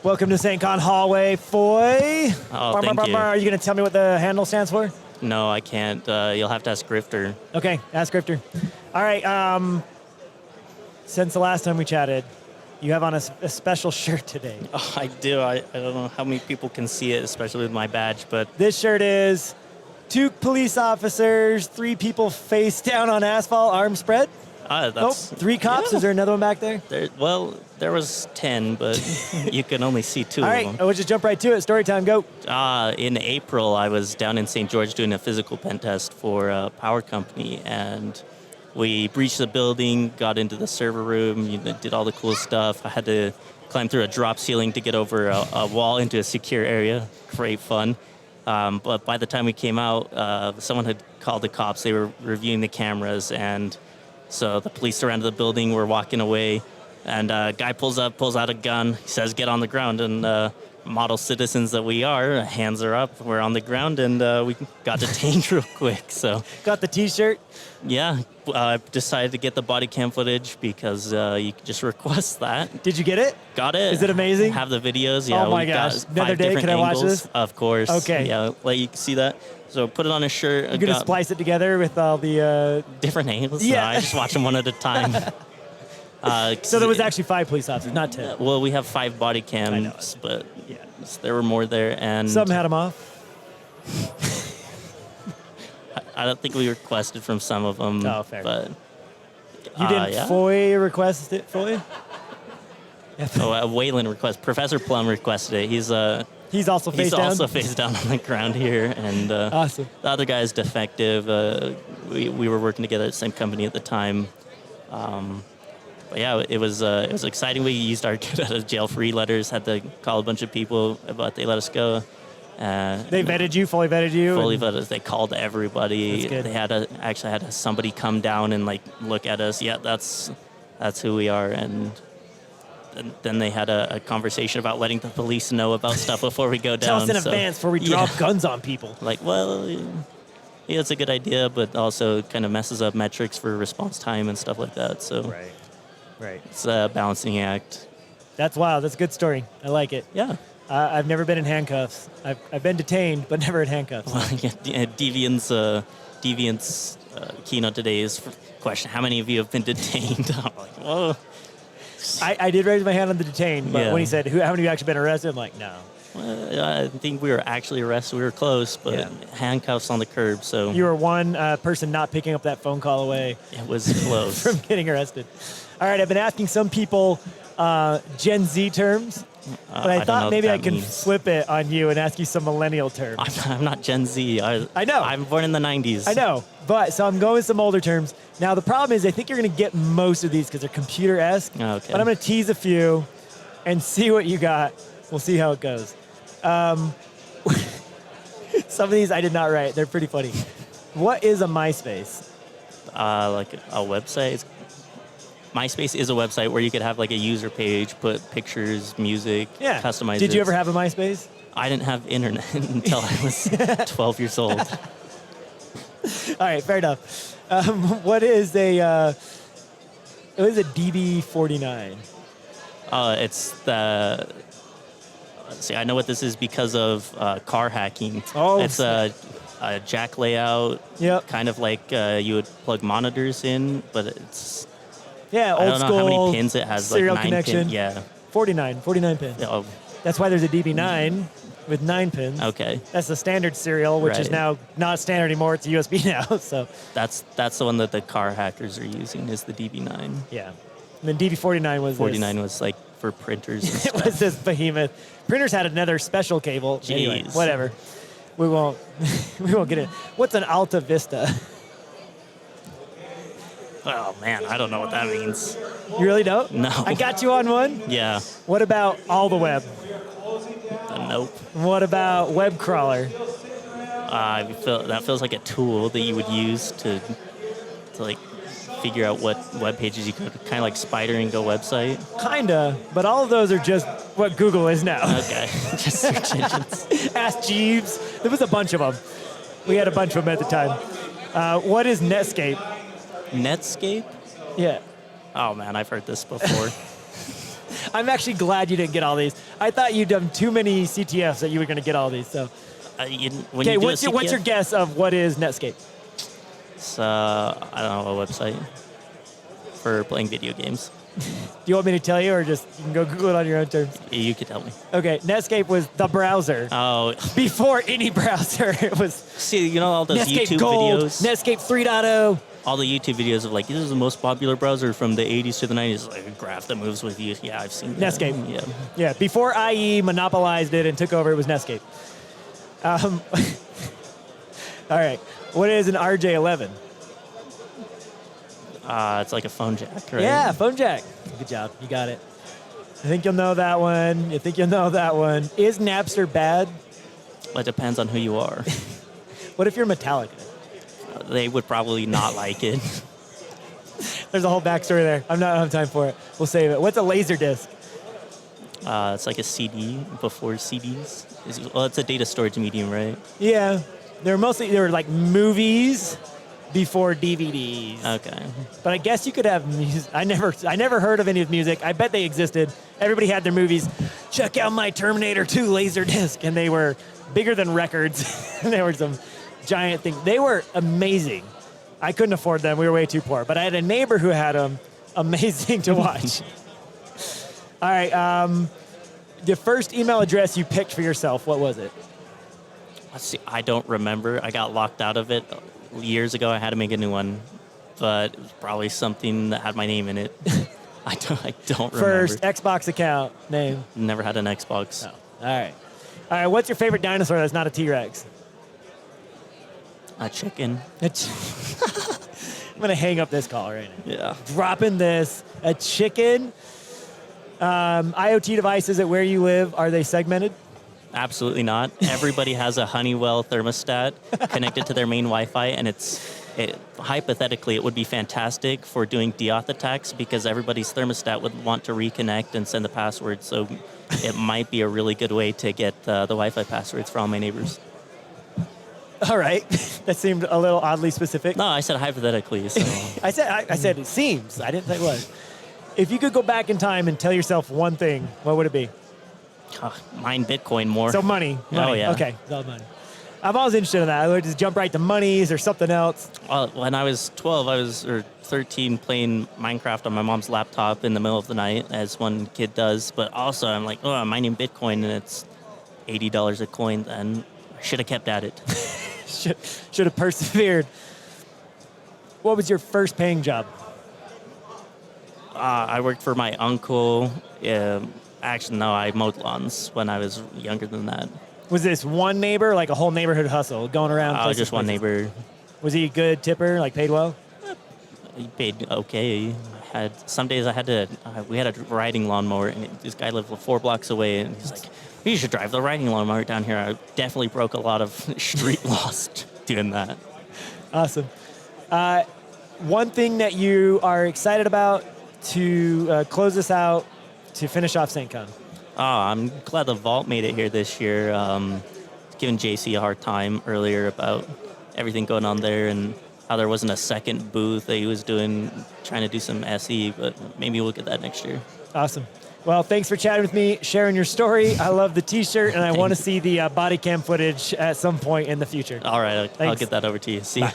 Welcome to SAINTCON Hallway, Foy. Oh, thank you. Are you going to tell me what the handle stands for? No, I can't. You'll have to ask Grifter. Okay, ask Grifter. All right, since the last time we chatted, you have on a special shirt today. Oh, I do. I don't know how many people can see it, especially with my badge, but... This shirt is 2 police officers, 3 people face down on asphalt, arms spread. That's... 3 cops. Yeah. Is there another one back there? There was 10, but you can only see 2 All of right, them. we'll just jump right to it. Story time, go. In April, I was down in St. George doing a physical pen test for a power company, and we breached the building, got into the server room, did all the cool stuff. I had to climb through a drop ceiling to get over a wall into a secure area. Great fun. But by the time we came out, someone had called the cops. They were reviewing the cameras, and so the police surrounded the building. We're walking away, and a guy pulls out a gun. He says, "Get on the ground." And model citizens that we are, hands are up. We're on the ground, and we got detained real quick. So got the T-shirt. Yeah, I decided to get the body cam footage because you can just request that. Did you get it? Got it. Is it amazing? Have the videos. Yeah, oh my gosh! Another day. Can I watch this? Of course. Okay. Yeah, let you see that. So put it on a shirt. You're gonna splice it together with all the different angles. Yeah. I just watch them one at a time. So there was actually 5 police officers, not 10. Well, we have 5 body cams, but yeah, there were more there, and some had them off. I don't think we requested from some of them. Oh, fair. But you didn't yeah. Foy request it, Foy? Waylon request. Professor Plum requested it. He's also face down? He's also face down on the ground here, and awesome. The other guy is defective. We were working together at the same company at the time. But yeah, it was exciting. We used our get out of jail free letters. Had to call a bunch of people, but they let us go. They vetted you, fully vetted you. Fully vetted us. They called everybody. That's good. They had somebody come down and look at us. Yeah, that's who we are. And then they had a conversation about letting the police know about stuff before we go down. Tell us in advance before we drop guns on people. Yeah, it's a good idea, but also kind of messes up metrics for response time and stuff like that. So right. It's a balancing act. That's wild. That's a good story. I like it. Yeah. I've never been in handcuffs. I've been detained, but never in handcuffs. Well, yeah, Deviant's keynote today is question: how many of you have been detained? I'm like, whoa. I did raise my hand on the detained, but when he said, how many of you actually been arrested? I'm like, no. Well, I think we were actually arrested. We were close, but handcuffs on the curb. So you were one person not picking up that phone call away. It was close from getting arrested. All right, I've been asking some people Gen Z terms, but I thought maybe I can flip it on you and ask you some millennial terms. I'm not Gen Z. I know. I'm born in the 90s. I know, so I'm going with some older terms. Now, the problem is I think you're going to get most of these because they're computer-esque, okay. But I'm going to tease a few and see what you got. We'll see how it goes. Some of these I did not write. They're pretty funny. What is a MySpace? Like a website. MySpace is a website where you could have a user page, put pictures, music, customize it. Did you ever have a MySpace? I didn't have internet until I was 12 years old. All right, fair enough. What is a DB49? It's the... Let's see, I know what this is because of car hacking. Oh, it's a jack layout. Yep. Kind of like you would plug monitors in, but it's... Yeah, old school. I don't know how many pins it has. Serial 9 connection. Pin, yeah. 49 pins. Oh. That's why there's a DB9 with 9 pins. Okay. That's the standard serial, which is now not standard anymore. It's a USB now. So that's the one that the car hackers are using is the DB9. Yeah. And then DB49 was 49 was for printers and stuff. It was this behemoth. Printers had another special cable. Jeez. Anyway, whatever. We won't get it. What's an Alta Vista? Oh, man, I don't know what that means. You really don't? No. I got you on one? Yeah. What about all the web? Nope. What about web crawler? That feels like a tool that you would use to figure out what web pages you could, kind of like Spider and Go website. Kinda, but all of those are just what Google is now. Okay, just search engines. Ask Jeeves. There was a bunch of them. We had a bunch of them at the time. What is Netscape? Netscape? Yeah. Oh man, I've heard this before. I'm actually glad you didn't get all these. I thought you'd done too many CTFs that you were going to get all these. So, When you do what's your guess of what is Netscape? It's, I don't know, a website for playing video games. Do you want me to tell you, or just you can go Google it on your own terms? You could tell me. Okay, Netscape was the browser. Oh. Before any browser, it was. See, you know all those Netscape YouTube Gold, videos? Netscape 3.0. All the YouTube videos of like, this is the most popular browser from the 80s to the 90s. Like a graph that moves with you. Yeah, I've seen that. Netscape. Yeah. Yeah, before IE monopolized it and took over, it was Netscape. All right, what is an RJ11? It's like a phone jack, right? Yeah, phone jack. Good job, you got it. I think you'll know that one. You think you'll know that one. Is Napster bad? Well, it depends on who you are. What if you're Metallica? They would probably not like it. There's a whole backstory there. I don't have time for it. We'll save it. What's a laser disc? It's like a CD before CDs. It's a data storage medium, right? Yeah, they were like movies before DVDs. Okay. But I guess you could have music. I never heard of any of music. I bet they existed. Everybody had their movies. Check out my Terminator 2 laser disc, and they were bigger than records. And they were some giant thing. They were amazing. I couldn't afford them. We were way too poor. But I had a neighbor who had them. Amazing to watch. All right. The first email address you picked for yourself, what was it? Let's see. I don't remember. I got locked out of it years ago. I had to make a new one. But it was probably something that had my name in it. I don't remember. First Xbox account name. Never had an Xbox. Oh. All right. All right. What's your favorite dinosaur that's not a T-Rex? A chicken. I'm going to hang up this call right now. Yeah. Dropping this. A chicken. IoT devices at where you live, are they segmented? Absolutely not. Everybody has a Honeywell thermostat connected to their main Wi-Fi, and hypothetically, it would be fantastic for doing deauth attacks because everybody's thermostat would want to reconnect and send the password. So it might be a really good way to get the Wi-Fi passwords for all my neighbors. All right. That seemed a little oddly specific. No, I said hypothetically. So. I said it seems. I didn't say it was. If you could go back in time and tell yourself one thing, what would it be? Mine Bitcoin more. So money. Oh, yeah. Okay, it's all money. I'm always interested in that. I would just jump right to monies or something else. Well, when I was 12, or 13, playing Minecraft on my mom's laptop in the middle of the night, as one kid does. But also, I'm like, I'm mining Bitcoin, and it's $80 a coin, and I should have kept at it. Should have persevered. What was your first paying job? I worked for my uncle. Actually, no, I mowed lawns when I was younger than that. Was this one neighbor, like a whole neighborhood hustle, going around? Just one neighbor. Was he a good tipper, like paid well? He paid okay. Some days we had a riding lawnmower, and this guy lived 4 blocks away, and he's like, you should drive the riding lawnmower down here. I definitely broke a lot of street laws doing that. Awesome. One thing that you are excited about to close this out, to finish off SAINTCON? I'm glad the Vault made it here this year. Giving JC a hard time earlier about everything going on there and how there wasn't a second booth that he was doing, trying to do some SE, but maybe we'll get that next year. Awesome. Well, thanks for chatting with me, sharing your story. I love the T-shirt, and I want to see the body cam footage at some point in the future. All right, I'll get that over to you. See you.